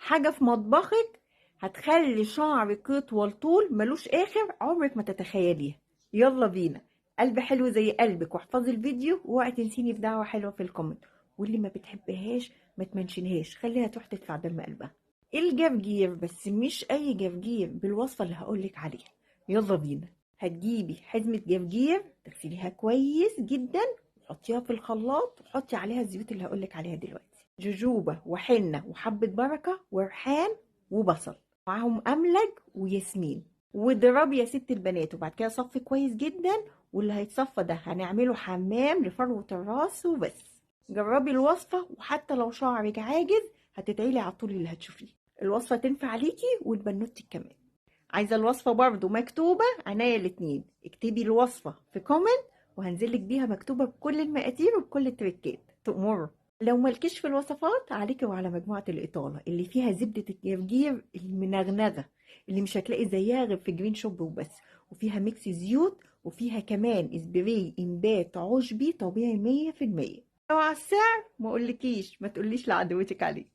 حاجة في مطبخك هتخلي شعرك يطول طول ملوش آخر عمرك ما تتخيليها. يلا بينا. قلب حلو زي قلبك، واحفظي الفيديو واوعي تنسيني في دعوة حلوة في الكومنت. واللي ما بتحبهاش ما تمنشنهاش، خليها تروح تدفع دم قلبها. الجرجير، بس مش أي جرجير، بالوصفة اللي هقولك عليها. يلا بينا. هتجيبي حزمة جرجير تغسليها كويس جدا وحطيها في الخلاط، وحطي عليها الزيوت اللي هقولك عليها دلوقتي: جوجوبا وحنة وحبة بركة وريحان وبصل، معاهم أملج وياسمين. واضربي يا ست البنات، وبعد كده صفي كويس جدا. واللي هيتصفى ده هنعمله حمام لفروة الراس وبس. جربي الوصفة، وحتى لو شعرك عاجز هتدعيلي على طول اللي هتشوفيه. الوصفة تنفع ليكي والبنوتك كمان. عايزة الوصفة برضو مكتوبة؟ عناية الاتنين. اكتبي الوصفة في كومنت وهنزلك بيها مكتوبة بكل المقادير وبكل التريكات تأمر. لو مالكيش في الوصفات، عليكي وعلى مجموعة الإطالة اللي فيها زبدة الجرجير المنغنغة، اللي مش هتلاقي زيها غير في جرين شوب وبس. وفيها ميكس زيوت، وفيها كمان اسبراي انبات عشبي طبيعي 100%. لو على السعر ما اقولكيش، ما تقوليش لعدوتك عليه.